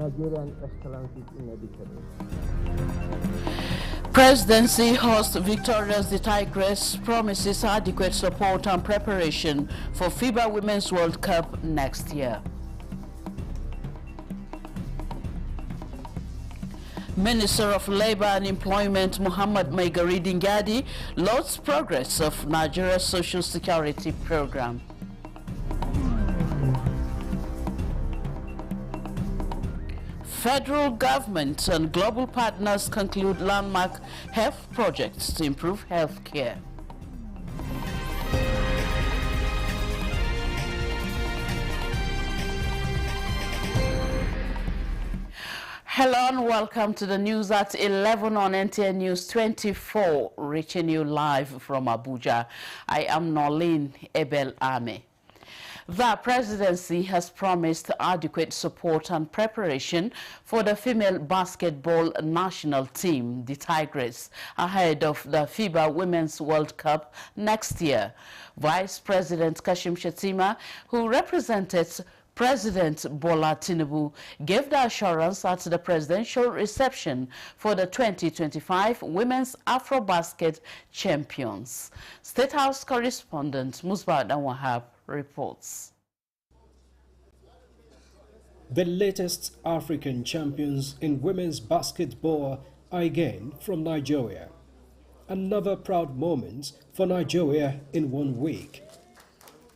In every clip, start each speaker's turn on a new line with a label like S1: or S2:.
S1: Nigerian excellence is inevitable.
S2: Presidency host Victoria's the Tigress promises adequate support and preparation for FIBA Women's World Cup next year. Minister of Labour and Employment Muhammad Maigari Dingadi lauds progress of Nigeria's Social Security Program. Federal government and global partners conclude landmark health projects to improve health care. Hello and welcome to the news at 11 on NTN News 24, reaching you live from Abuja. I am Nolene Ebel Ame. The presidency has promised adequate support and preparation for the female basketball national team, the Tigress, ahead of the FIBA Women's World Cup next year. Vice President Kashim Shettima, who represented President Bola Tinubu, gave the assurance at the presidential reception for the 2025 Women's Afrobasket Champions. State House correspondent Musbah Wahab reports.
S3: The latest African champions in women's basketball are again from Nigeria. Another proud moment for Nigeria in 1 week.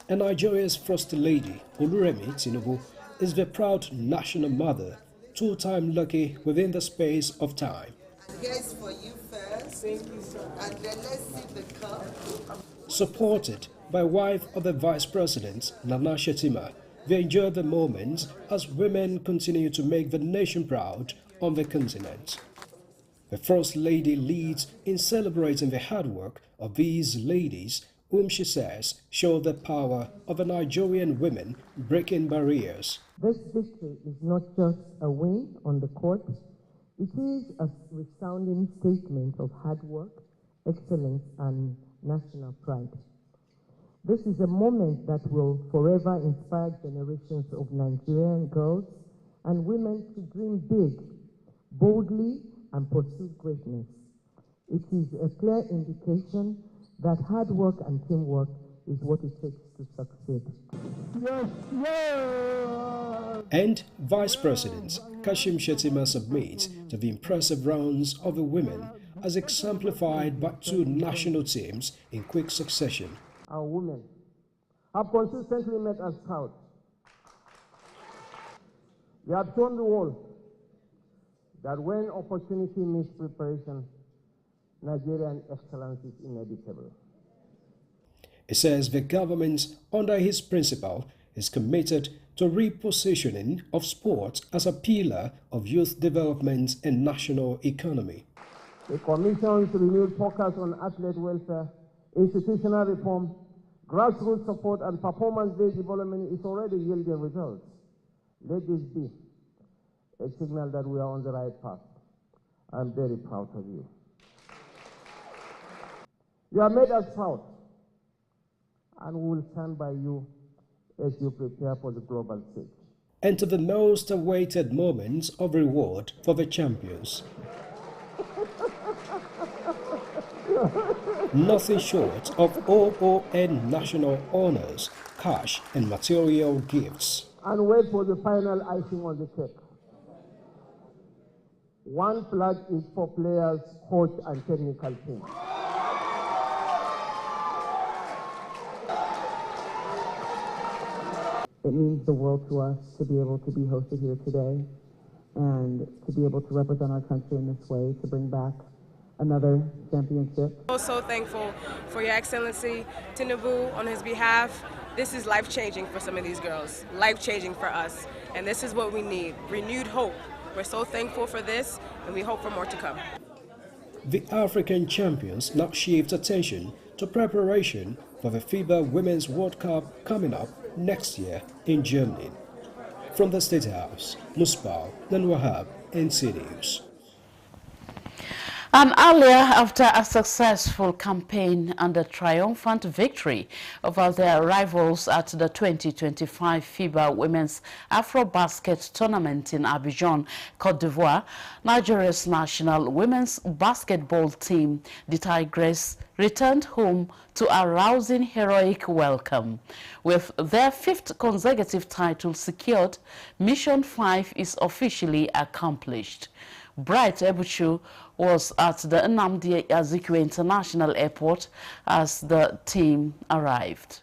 S3: And Nigeria's First Lady, Oluremi Tinubu, is the proud national mother, two-time lucky within the space of time.
S4: Here's for you first. Thank you, sir. And then let's see the cup.
S3: Supported by wife of the Vice President, Nana Shettima, they enjoy the moment as women continue to make the nation proud on the continent. The First Lady leads in celebrating the hard work of these ladies, whom she says show the power of the Nigerian women breaking barriers.
S1: This victory is not just a win on the court, it is a resounding statement of hard work, excellence, and national pride. This is a moment that will forever inspire generations of Nigerian girls and women to dream big, boldly, and pursue greatness. It is a clear indication that hard work and teamwork is what it takes to succeed.
S3: Yes, yes. And Vice President Kashim Shettima submits to the impressive rounds of the women as exemplified by two national teams in quick succession.
S1: Our women have consistently made us proud. They have shown the world that when opportunity meets preparation, Nigerian excellence is inevitable.
S3: He says the government, under his principle, is committed to repositioning of sport as a pillar of youth development and national economy.
S1: The Commission's renewed focus on athlete welfare, institutional reform, grassroots support, and performance-based development is already yielding results. Let this be a signal that we are on the right path. I'm very proud of you. You have made us proud, and we will stand by you as you prepare for the global stage.
S3: And to the most awaited moments of reward for the champions. Nothing short of OON national honors, cash and material gifts.
S1: And wait for the final icing on the cake. One flag is for players, coach, and technical team. It means the world to us to be able to be hosted here today and to be able to represent our country in this way, to bring back another championship.
S5: I'm so thankful for Your Excellency Tinubu on his behalf. This is life-changing for some of these girls, life-changing for us, and this is what we need, renewed hope. We're so thankful for this, and we hope for more to come.
S3: The African champions now shift attention to preparation for the FIBA Women's World Cup coming up next year in Germany. From the State House, Musbah Wahab, NTN News.
S2: And earlier, after a successful campaign and a triumphant victory over their rivals at the 2025 FIBA Women's Afrobasket Tournament in Abidjan, Côte d'Ivoire, Nigeria's national women's basketball team, the Tigresses, returned home to a rousing heroic welcome. With their 5th consecutive title secured, Mission 5 is officially accomplished. Bright Ebuchu was at the Nnamdi Azikiwe International Airport as the team arrived.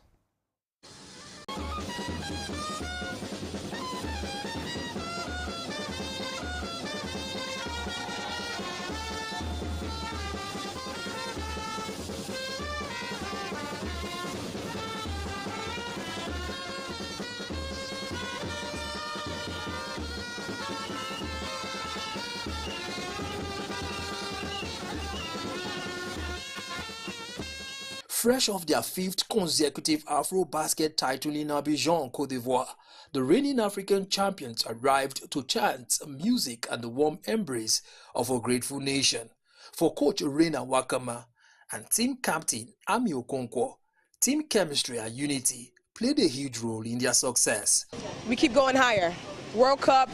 S6: Fresh off their 5th consecutive Afrobasket title in Abidjan, Côte d'Ivoire, the reigning African champions arrived to chant, music and the warm embrace of a grateful nation. For coach Reina Wakama and team captain Ami Okonkwo, team chemistry and unity played a huge role in their success.
S5: We keep going higher. World Cup,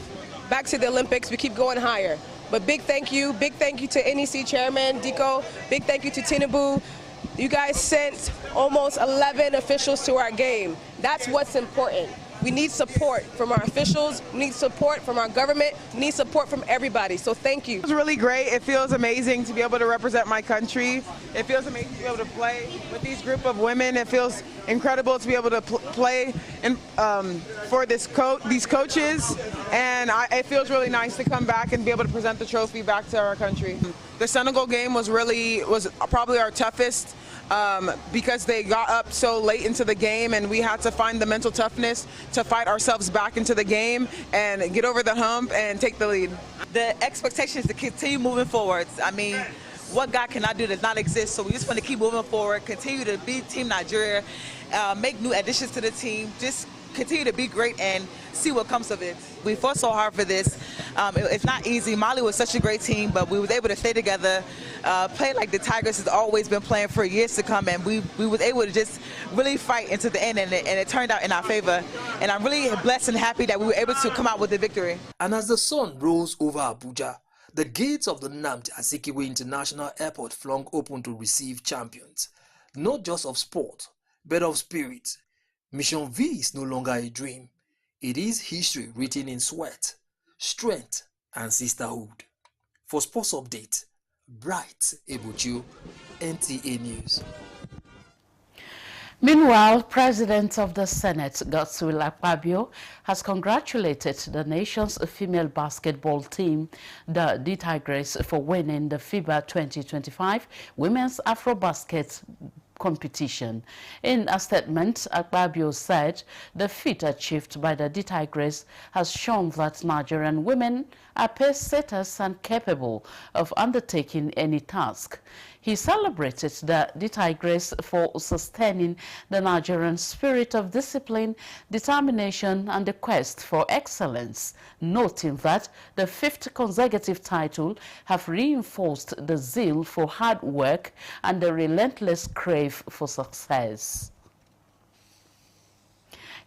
S5: back to the Olympics, we keep going higher. But big thank you to NEC chairman Diko, big thank you to Tinubu. You guys sent almost 11 officials to our game. That's what's important. We need support from our officials, we need support from our government, we need support from everybody, so thank you.
S7: It was really great. It feels amazing to be able to represent my country. It feels amazing to be able to play with these group of women. It feels incredible to be able to play for these coaches, and it feels really nice to come back and be able to present the trophy back to our country. The Senegal game was probably our toughest. Because they got up so late into the game and we had to find the mental toughness to fight ourselves back into the game and get over the hump and take the lead.
S8: The expectation is to continue moving forward. I mean, what God cannot do does not exist, so we just want to keep moving forward, continue to be Team Nigeria, make new additions to the team, just continue to be great and see what comes of it. We fought so hard for this. It's not easy. Mali was such a great team, but we were able to stay together, play like the Tigers has always been playing for years to come, and we were able to just really fight into the end, and it turned out in our favor. And I'm really blessed and happy that we were able to come out with the victory.
S6: And as the sun rose over Abuja, the gates of the Nnamdi Azikiwe International Airport flung open to receive champions, not just of sport, but of spirit. Mission V is no longer a dream. It is history written in sweat, strength, and sisterhood. For Sports Update, Bright Ebuchu, NTA News.
S2: Meanwhile, President of the Senate, Godswill Akpabio, has congratulated the nation's female basketball team, the Tigresses, for winning the FIBA 2025 Women's Afrobasket competition. In a statement, Akpabio said the feat achieved by the Tigresses has shown that Nigerian women are pace-setters and capable of undertaking any task. He celebrated the Tigresses for sustaining the Nigerian spirit of discipline, determination, and the quest for excellence, noting that the 5th consecutive title have reinforced the zeal for hard work and the relentless crave for success.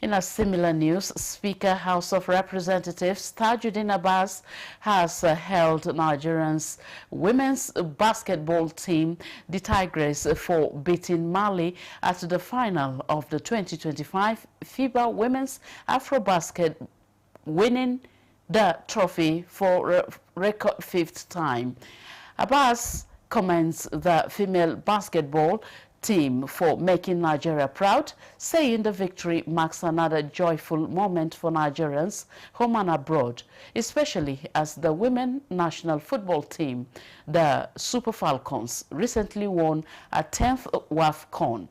S2: In a similar news, Speaker, House of Representatives Tajuddin Abbas has hailed Nigeria's women's basketball team, the Tigresses, for beating Mali at the final of the 2025 FIBA Women's Afrobasket, winning the trophy for a record 5th time. Abbas commends the female basketball team for making Nigeria proud, saying the victory marks another joyful moment for Nigerians home and abroad, especially as the women national football team, the Super Falcons, recently won a 10th WAFCON,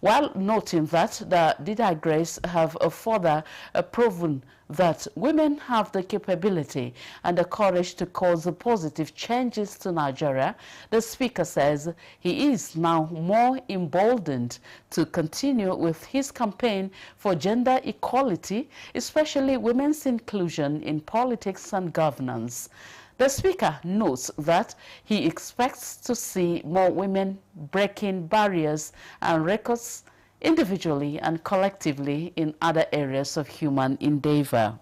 S2: while noting that the Tigresses have further proven that women have the capability and the courage to cause positive changes to Nigeria. The Speaker says he is now more emboldened to continue with his campaign for gender equality, especially women's inclusion in politics and governance. The speaker notes that he expects to see more women breaking barriers and records individually and collectively in other areas of human endeavor.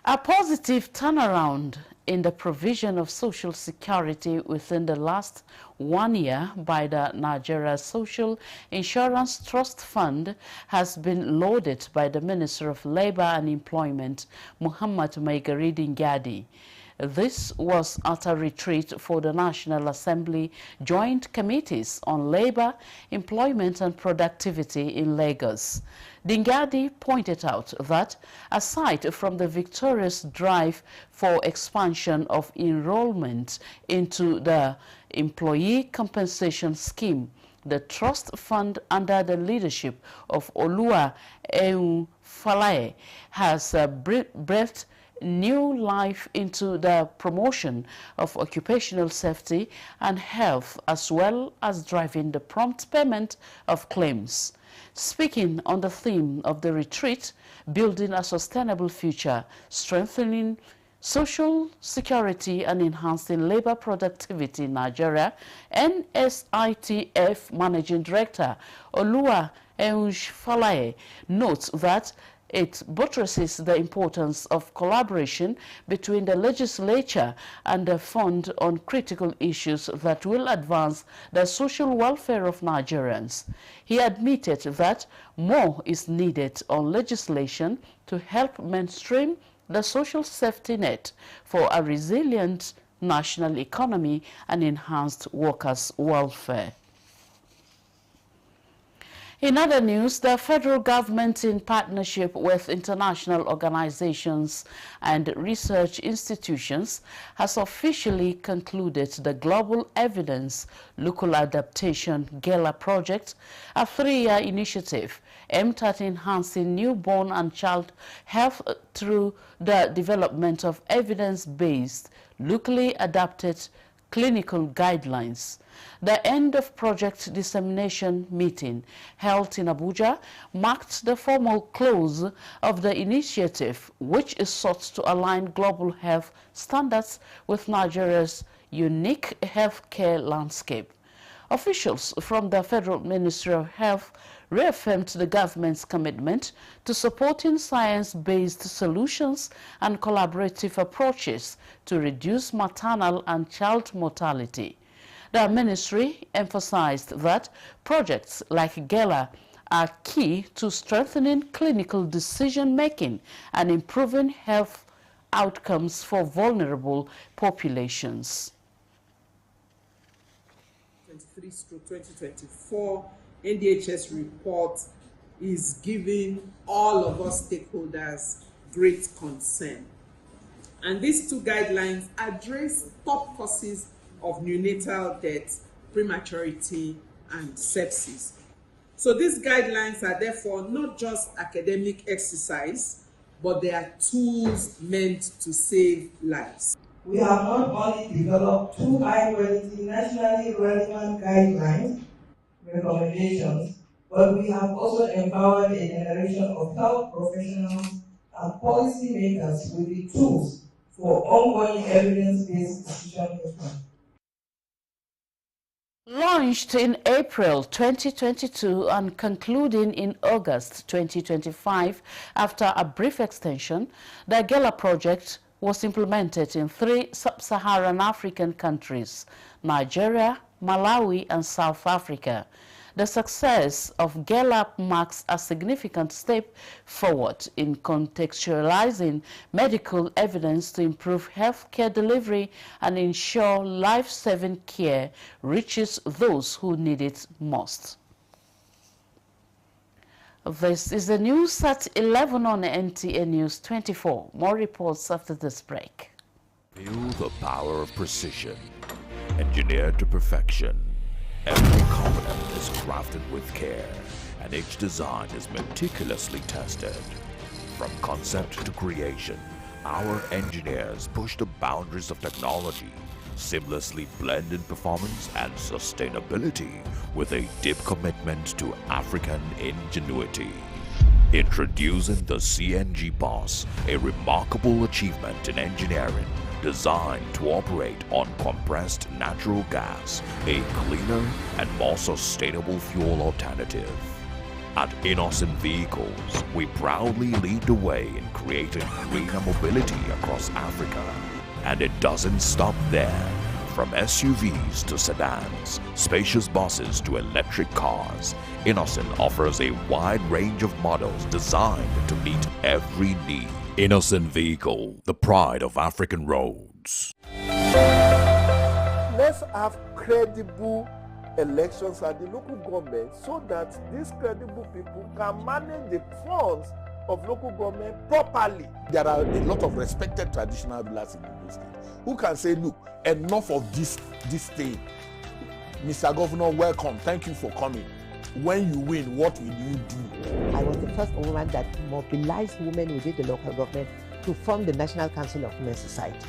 S2: A positive turnaround in the provision of social security within the last 1 year by the Nigeria Social Insurance Trust Fund has been lauded by the Minister of Labor and Employment, Muhammad Maigari Dingyadi. This was at a retreat for the National Assembly Joint Committees on Labor, Employment and Productivity in Lagos. Dingyadi pointed out that aside from the victorious drive for expansion of enrollment into the Employee Compensation Scheme, the Trust Fund under the leadership of Olua Falae has breathed new life into the promotion of occupational safety and health, as well as driving the prompt payment of claims. Speaking on the theme of the retreat, Building a Sustainable Future, Strengthening Social Security and Enhancing Labor Productivity in Nigeria, NSITF Managing Director Olua Falae notes that it buttresses the importance of collaboration between the legislature and the fund on critical issues that will advance the social welfare of Nigerians. He admitted that more is needed on legislation to help mainstream the social safety net for a resilient national economy and enhanced workers' welfare. In other news, the federal government, in partnership with international organizations and research institutions, has officially concluded the Global Evidence Local Adaptation GELA project, a 3-year initiative aimed at enhancing newborn and child health through the development of evidence-based, locally adapted clinical guidelines. The end of project dissemination meeting held in Abuja marked the formal close of the initiative, which is sought to align global health standards with Nigeria's unique healthcare landscape. Officials from the Federal Ministry of Health reaffirmed the government's commitment to supporting science-based solutions and collaborative approaches to reduce maternal and child mortality. The ministry emphasized that projects like GELA are key to strengthening clinical decision-making and improving health outcomes for vulnerable populations.
S9: 2023-2024 NDHS report is giving all of us stakeholders great concern. And these two guidelines address top causes of neonatal death, prematurity, and sepsis. So these guidelines are therefore not just academic exercise, but they are tools meant to save lives.
S10: We have not only developed 2 high-quality, nationally relevant guidelines, recommendations, but we have also empowered a generation of health professionals and policymakers with the tools for ongoing evidence-based decision-making.
S2: Launched in April 2022 and concluding in August 2025 after a brief extension, the GELA project was implemented in 3 sub-Saharan African countries: Nigeria, Malawi, and South Africa. The success of GELA marks a significant step forward in contextualizing medical evidence to improve healthcare delivery and ensure life-saving care reaches those who need it most. This is the news at 11 on NTA News 24. More reports after this break.
S11: Feel the power of precision, engineered to perfection. Every component is crafted with care, and each design is meticulously tested. From concept to creation, our engineers push the boundaries of technology, seamlessly blend in performance and sustainability with a deep commitment to African ingenuity. Introducing the CNG Bus, a remarkable achievement in engineering designed to operate on compressed natural gas, a cleaner and more sustainable fuel alternative. At Innocent Vehicles, we proudly lead the way in creating greener mobility across Africa. And it doesn't stop there. From SUVs to sedans, spacious buses to electric cars, Innocent offers a wide range of models designed to meet every need. Innocent Vehicle, the pride of African roads.
S12: Let's have credible elections at the local government so that these credible people can manage the funds of local government properly. There are a lot of respected traditional rulers in the state who can say, look, enough of this thing. Mr. Governor, welcome. Thank you for coming. When you win, what will you do?
S13: I was the first woman that mobilized women within the local government to form the National Council of Women Society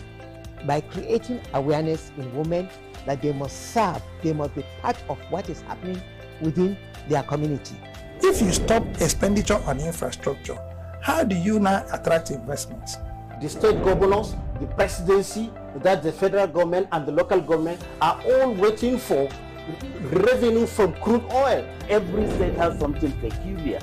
S13: by creating awareness in women that they must serve, they must be part of what is happening within their community.
S14: If you stop expenditure on infrastructure, how do you now attract investments?
S15: The state governors, the presidency, that the federal government and the local government are all waiting for revenue from crude oil.
S16: Every state has something peculiar.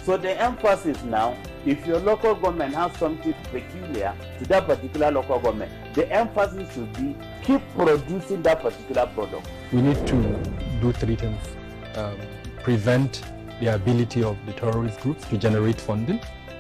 S16: So the emphasis now, if your local government has something peculiar to that particular local government, the emphasis should be keep producing that particular product.
S17: We need to do three things. Prevent the ability of the terrorist groups to generate funding,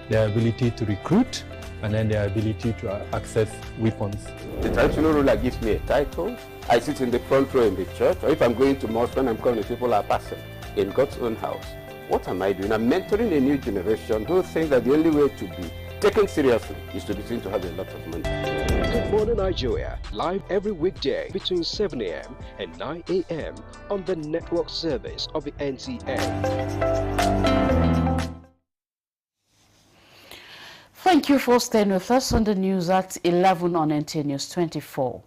S17: their ability to recruit, and then their ability to access weapons.
S18: The traditional ruler gives me a title. I sit in the front row in the church, or if I'm going to mosque, when I'm coming, people are passing in God's own house. What am I doing? I'm mentoring a new generation who think that the only way to be taken seriously is to be seen to have a lot of money.
S19: Good Morning Nigeria, live every weekday between 7 a.m. and 9 a.m. on the network service of the NTA.
S2: Thank you for staying with us on the news at 11 on NTA News 24.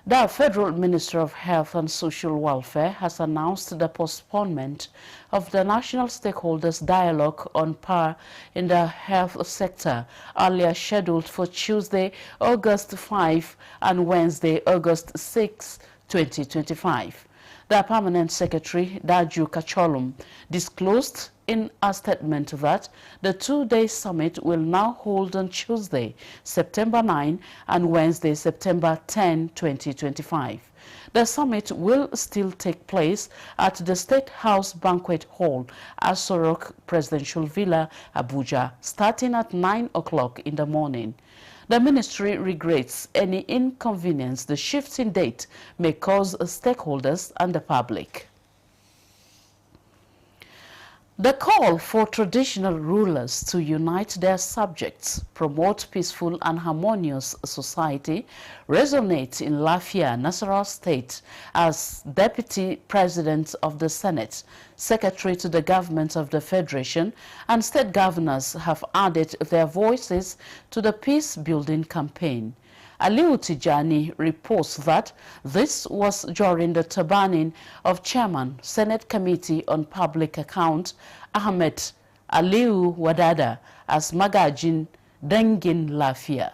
S2: The Federal Minister of Health and Social Welfare has announced the postponement of the National Stakeholders Dialogue on Power in the Health Sector, earlier scheduled for Tuesday, August 5 and Wednesday, August 6, 2025. The Permanent Secretary, Daju Kacholum, disclosed in a statement that the two-day summit will now hold on Tuesday, September 9 and Wednesday, September 10, 2025. The summit will still take place at the State House Banquet Hall, Aso Rock Presidential Villa, Abuja, starting at 9 o'clock in the morning. The ministry regrets any inconvenience the shifting date may cause stakeholders and the public. The call for traditional rulers to unite their subjects, promote peaceful and harmonious society, resonates in Lafia, Nasarawa State, as Deputy President of the Senate, Secretary to the Government of the Federation, and state governors have added their voices to the peace-building campaign. Aliu Tijani reports that this was during the turbaning of Chairman, Senate Committee on Public Account, Ahmed Aliu Wadada, as Magajin Dengin Lafia.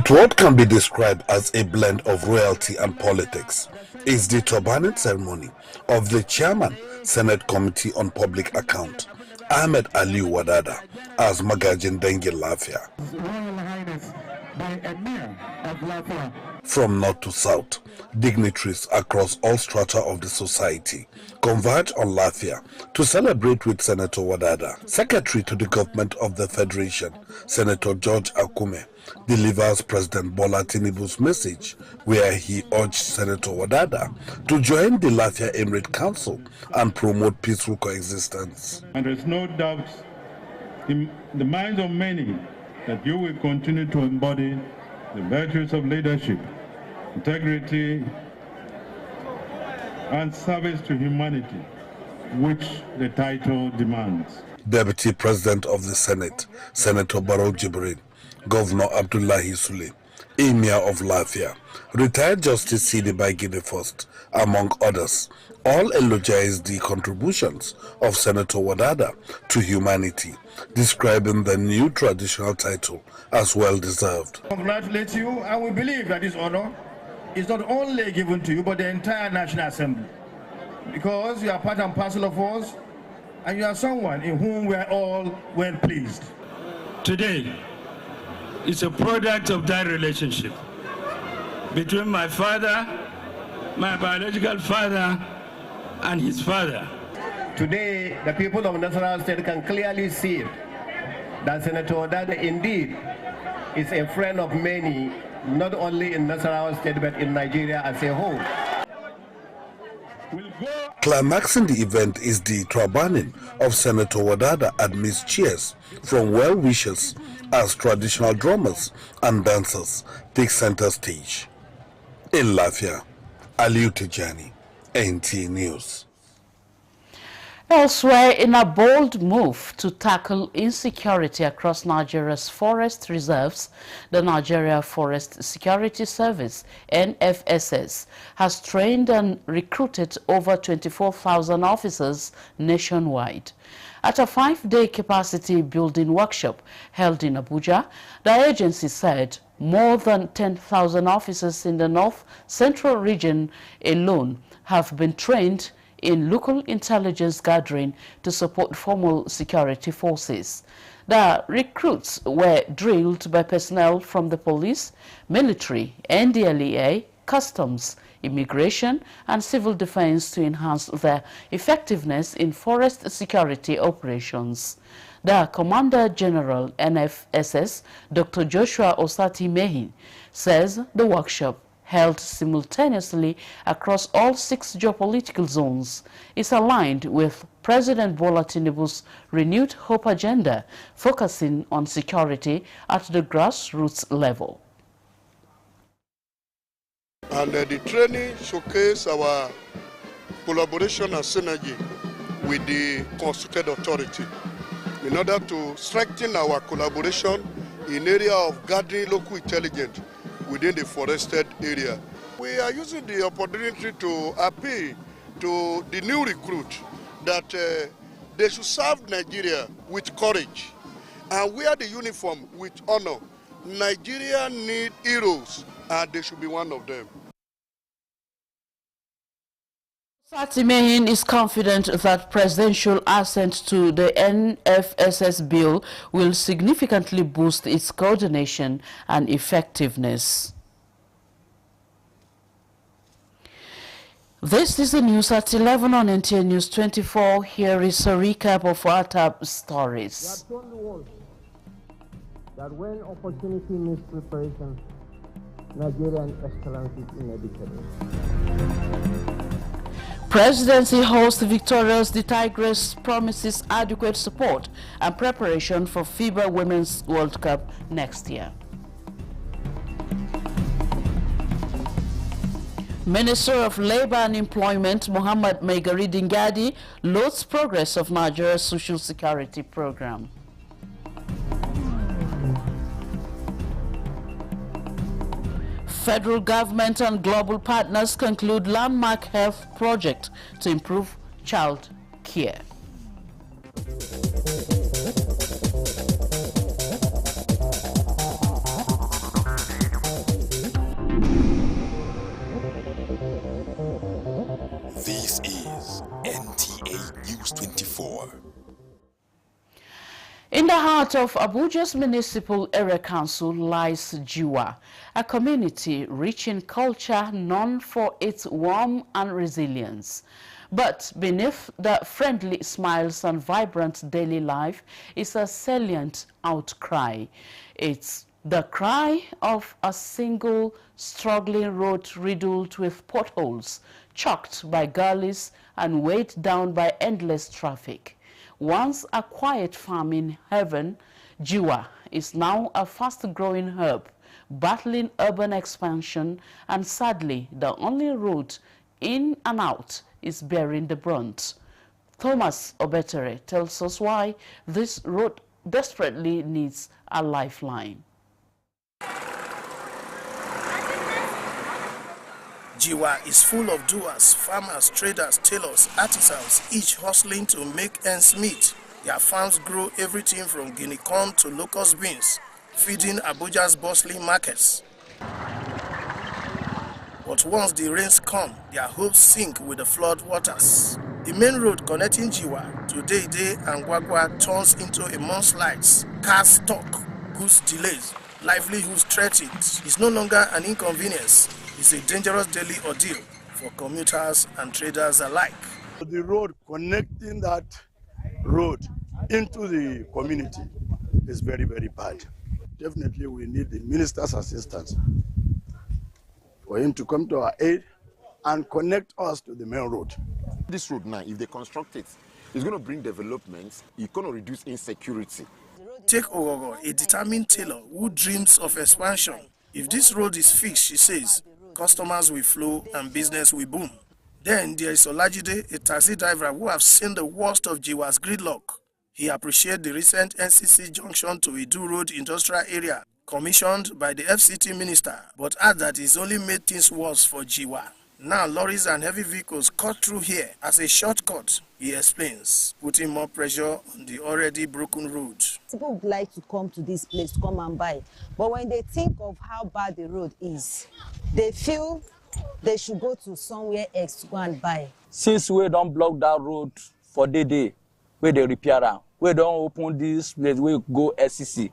S20: What can be described as a blend of royalty and politics is the turbaning ceremony of the Chairman, Senate Committee on Public Account, Ahmed Aliu Wadada, as Magajin Dengin Lafia. From north to south, dignitaries across all strata of the society converge on Lafia to celebrate with Senator Wadada. Secretary to the Government of the Federation, Senator George Akume, delivers President Bola Tinubu's message, where he urged Senator Wadada to join the Lafia Emirate Council and promote peaceful coexistence.
S21: And there's no doubt in the minds of many that you will continue to embody the virtues of leadership, integrity, and service to humanity, which the title demands.
S20: Deputy President of the Senate, Senator Barrow Jibrin, Governor Abdullahi Sule, Emir of Lafia, retired Justice Sidi Baigine First, among others, all eulogized the contributions of Senator Wadada to humanity, describing the new traditional title as well-deserved.
S21: Congratulate you, and we believe that this honor is not only given to you, but the entire National Assembly, because you are part and parcel of us, and you are someone in whom we are all well pleased.
S4: Today is a product of that relationship between my father, my biological father, and his father.
S22: Today, the people of Nasarawa State can clearly see that Senator Wadada indeed is a friend of many, not only in Nasarawa State, but in Nigeria as a whole.
S20: Climaxing the event is the trabanning of Senator Wadada amidst cheers from well-wishers as traditional drummers and dancers take center stage. In Lafia, Aliu Tijani, NTA News.
S2: Elsewhere, in a bold move to tackle insecurity across Nigeria's forest reserves, the Nigeria Forest Security Service, NFSS, has trained and recruited over 24,000 officers nationwide. At a 5-day capacity building workshop held in Abuja, the agency said more than 10,000 officers in the North Central region alone have been trained in local intelligence gathering to support formal security forces. The recruits were drilled by personnel from the police, military, NDLEA, customs, immigration, and civil defense to enhance their effectiveness in forest security operations. The Commander General NFSS, Dr. Joshua Osati Mehin, says the workshop, held simultaneously across all 6 geopolitical zones, is aligned with President Bola Tinubu's renewed hope agenda, focusing on security at the grassroots level.
S23: And the training showcased our collaboration and synergy with the constituted authority in order to strengthen our collaboration in area of gathering local intelligence within the forested area. We are using the opportunity to appeal to the new recruit that they should serve Nigeria with courage and wear the uniform with honor. Nigeria needs heroes, and they should be one of them.
S2: Mehin is confident that presidential assent to the NFSS bill will significantly boost its coordination and effectiveness. This is the news at 11 on NTA News 24. Here is a recap of our top stories.
S1: We have told the world that when opportunity meets preparation, Nigerian excellence is inevitable.
S2: Presidency host victorious the Tigress promises adequate support and preparation for FIBA Women's World Cup next year. Minister of Labor and Employment Muhammad Megari Dingadi lauds progress of Nigeria's Social Security program. Federal government and global partners conclude landmark health project to improve child care.
S24: This is NTA News 24.
S2: In the heart of Abuja's Municipal Area Council lies Jiwa, a community rich in culture known for its warmth and resilience. But beneath the friendly smiles and vibrant daily life is a salient outcry. It's the cry of a single struggling road riddled with potholes, choked by gullies and weighed down by endless traffic. Once a quiet farm in heaven, Jiwa is now a fast-growing hub, battling urban expansion, and sadly, the only route in and out is bearing the brunt. Thomas Obetere tells us why this road desperately needs a lifeline.
S3: Jiwa is full of doers, farmers, traders, tailors, artisans, each hustling to make ends meet. Their farms grow everything from guinea corn to locust beans, feeding Abuja's bustling markets. But once the rains come, their hopes sink with the flood waters. The main road connecting Jiwa to Deide and Gwagwa turns into a mudslides, cars stuck, goods delays, livelihoods threatened. It's no longer an inconvenience. It's a dangerous daily ordeal for commuters and traders alike.
S5: The road connecting that road into the community is very, very bad. Definitely we need the minister's assistance for him to come to our aid and connect us to the main road.
S7: This road now, if they construct it, it's going to bring developments, it's going to reduce insecurity.
S3: Take Ogogo, a determined tailor who dreams of expansion. If this road is fixed, she says, customers will flow and business will boom. Then there is Olajide, a taxi driver who has seen the worst of Jiwa's gridlock. He appreciates the recent NCC junction to Idu Road industrial area commissioned by the FCT minister, but adds that it's only made things worse for Jiwa. Now lorries and heavy vehicles cut through here as a shortcut, he explains, putting more pressure on the already broken road.
S8: People would like to come to this place to come and buy, but when they think of how bad the road is, they feel they should go to somewhere else to go and buy.
S25: Since we don't block that road for the day, where they repair am, we don't open this place, we go SCC.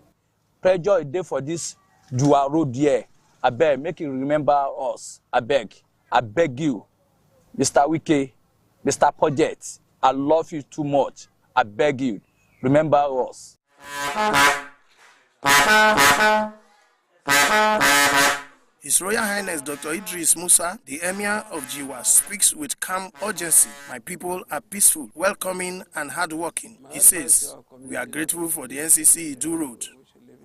S25: Pressure is there for this Jiwa road here. I beg, make you remember us. I beg you, Mr. Wike, Mr. Project. I love you too much. I beg you, remember us.
S3: His Royal Highness Dr. Idris Musa, the Emir of Jiwa, speaks with calm urgency. My people are peaceful, welcoming and hardworking. He says, we are grateful for the NCC Idu Road,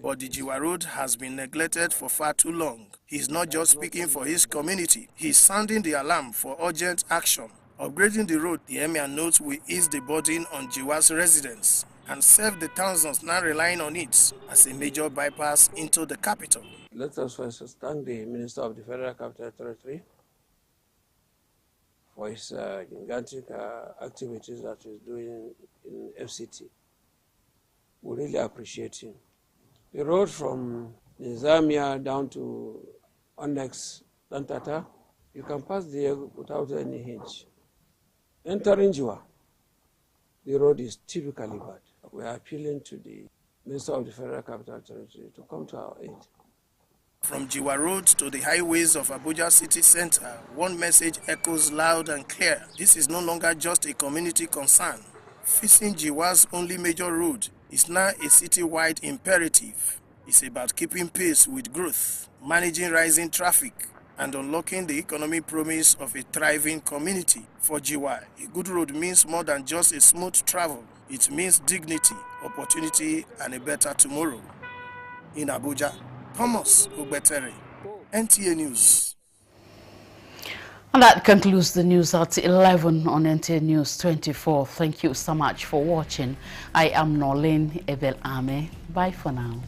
S3: but the Jiwa Road has been neglected for far too long. He's not just speaking for his community, he's sounding the alarm for urgent action. Upgrading the road, the Emir notes, will ease the burden on Jiwa's residents and save the thousands now relying on it as a major bypass into the capital.
S26: Let us first thank the Minister of the Federal Capital Territory for his gigantic activities that he's doing in FCT. We really appreciate him. The road from Nizamia down to Onyx Dantata, you can pass there without any hitch. Entering Jiwa, the road is typically bad. We are appealing to the Minister of the Federal Capital Territory to come to our aid.
S3: From Jiwa Road to the highways of Abuja city center, one message echoes loud and clear. This is no longer just a community concern. Fixing Jiwa's only major road is now a city-wide imperative. It's about keeping pace with growth, managing rising traffic, and unlocking the economic promise of a thriving community. For Jiwa, a good road means more than just a smooth travel. It means dignity, opportunity, and a better tomorrow. In Abuja, Thomas Ogbetere, NTA News.
S2: And that concludes the news at 11 on NTA News 24. Thank you so much for watching. I am Norlene Ebel Ame. Bye for now.